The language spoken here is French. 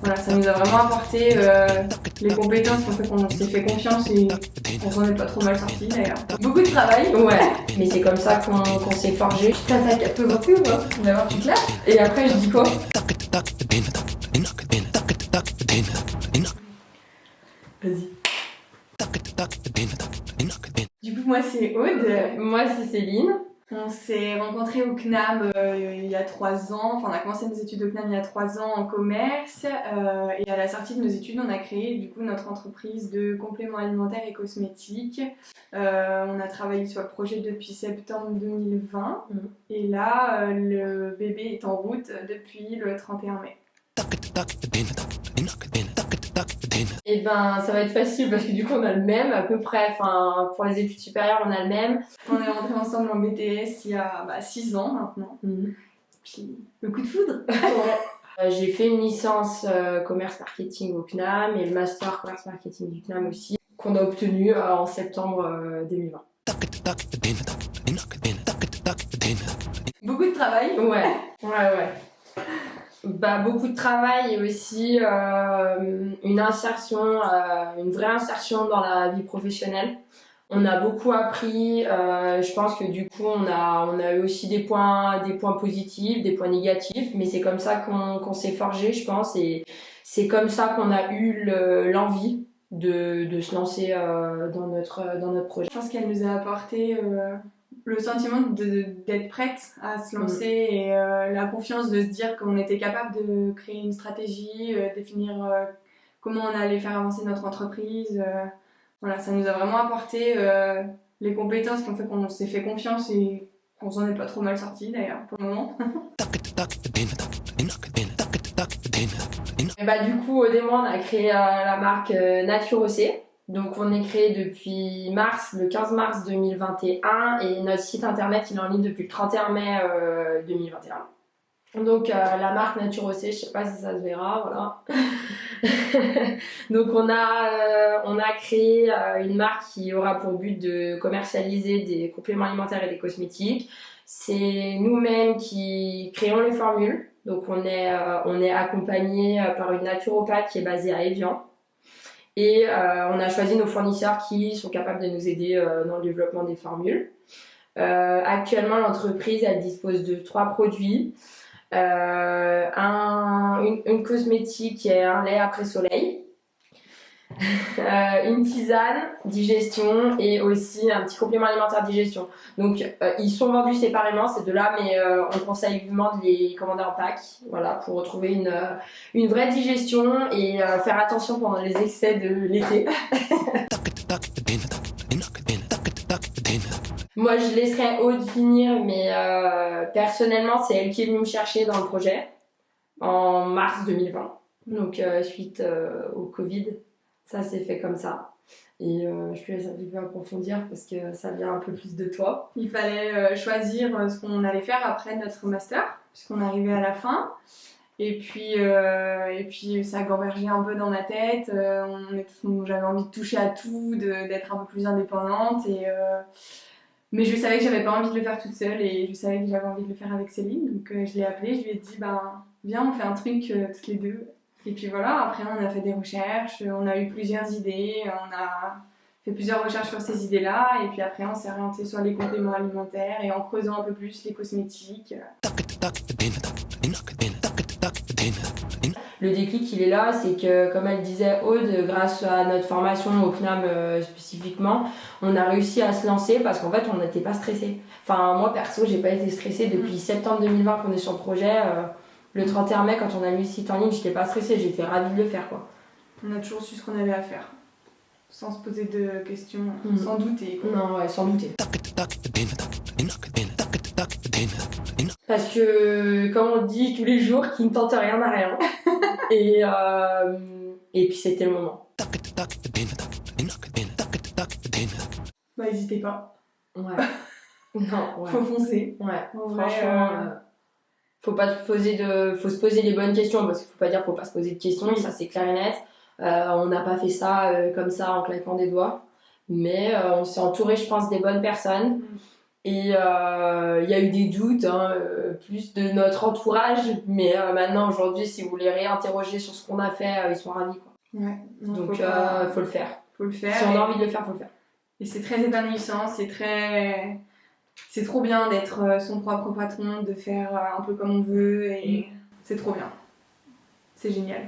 Voilà, ça nous a vraiment apporté les compétences qui ont fait qu'on s'est fait confiance et on s'en est pas trop mal sorti d'ailleurs. Beaucoup de travail. Ouais, mais c'est comme ça qu'on s'est forgé. Tu t'attaques à pesanter ou pas? D'abord tu claques et après je dis quoi? Vas-y. Du coup moi c'est Aude. Moi, c'est Céline. On s'est rencontrés au CNAM il y a 3 ans, enfin on a commencé nos études au CNAM il y a 3 ans en commerce et à la sortie de nos études on a créé du coup notre entreprise de compléments alimentaires et cosmétiques. On a travaillé sur le projet depuis septembre 2020 et là le bébé est en route depuis le 31 mai. Et ben, ça va être facile parce que du coup, on a le même à peu près. Enfin, pour les études supérieures, on a le même. On est rentrés ensemble en BTS il y a 6 ans maintenant. Puis le coup de foudre. J'ai fait une licence commerce marketing au CNAM et le master commerce marketing du CNAM aussi, qu'on a obtenu en septembre 2020. Beaucoup de travail. Ouais. Bah, beaucoup de travail et aussi une insertion, une vraie insertion dans la vie professionnelle. On a beaucoup appris, je pense que du coup on a eu aussi des points positifs, des points négatifs, mais c'est comme ça qu'on s'est forgé, je pense, et c'est comme ça qu'on a eu l'envie de se lancer dans notre projet. Je pense qu'elle nous a apporté le sentiment d'être prête à se lancer et la confiance de se dire qu'on était capable de créer une stratégie, définir comment on allait faire avancer notre entreprise. Voilà, ça nous a vraiment apporté les compétences qui ont fait qu'on s'est fait confiance et qu'on s'en est pas trop mal sorti d'ailleurs pour le moment. Et bah, du coup, au démarrage, on a créé la marque NatureOC. Donc, on est créé depuis le 15 mars 2021 et notre site internet il est en ligne depuis le 31 mai 2021. Donc, la marque NatureOC, je sais pas si ça se verra, voilà. Donc, on a créé une marque qui aura pour but de commercialiser des compléments alimentaires et des cosmétiques. C'est nous-mêmes qui créons les formules. Donc, on est accompagné par une naturopathe qui est basée à Évian. Et on a choisi nos fournisseurs qui sont capables de nous aider dans le développement des formules. Actuellement, l'entreprise elle dispose de 3 produits. Une cosmétique qui est un lait après soleil. Une tisane digestion et aussi un petit complément alimentaire digestion. Donc ils sont vendus séparément ces deux-là, mais on conseille vivement de les commander en pack, voilà, pour retrouver une vraie digestion et faire attention pendant les excès de l'été. Moi je laisserai Aude finir, mais personnellement c'est elle qui est venue me chercher dans le projet en mars 2020, donc suite au Covid. Ça s'est fait comme ça. Et je te laisse un petit peu approfondir parce que ça vient un peu plus de toi. Il fallait choisir ce qu'on allait faire après notre master, puisqu'on arrivait à la fin. Et puis ça gambergeait un peu dans ma tête. J'avais envie de toucher à tout, d'être un peu plus indépendante. Mais je savais que j'avais pas envie de le faire toute seule et je savais que j'avais envie de le faire avec Céline. Donc je l'ai appelée, je lui ai dit viens, on fait un truc toutes les deux. Et puis voilà, après on a fait des recherches, on a eu plusieurs idées, on a fait plusieurs recherches sur ces idées-là, et puis après on s'est orienté sur les compléments alimentaires et en creusant un peu plus les cosmétiques. Le déclic il est là, c'est que comme elle disait Aude, grâce à notre formation au CNAM spécifiquement, on a réussi à se lancer parce qu'en fait on n'était pas stressé. Enfin moi perso j'ai pas été stressée depuis septembre 2020 qu'on est sur le projet. Le 31 mai, quand on a mis le site en ligne, j'étais pas stressée, j'étais ravie de le faire, quoi. On a toujours su ce qu'on avait à faire, sans se poser de questions, sans douter, quoi. Non, ouais, sans douter. Parce que, comme on dit tous les jours, qui ne tente rien n'a rien. Et puis c'était le moment. Bah, n'hésitez pas. Ouais. Non, ouais. Faut foncer. Ouais, vrai, franchement... faut se poser les bonnes questions, parce qu'il faut pas dire faut pas se poser de questions, ça c'est clair et net. On n'a pas fait ça comme ça en claquant des doigts, mais on s'est entouré, je pense, des bonnes personnes. Et il y a eu des doutes, plus de notre entourage, mais maintenant, aujourd'hui, si vous voulez réinterroger sur ce qu'on a fait, ils sont ravis, quoi. Ouais. Donc, faut le faire. Faut le faire. Si on a envie de le faire, faut le faire. Et c'est très épanouissant, c'est trop bien d'être son propre patron, de faire un peu comme on veut, et c'est trop bien. C'est génial.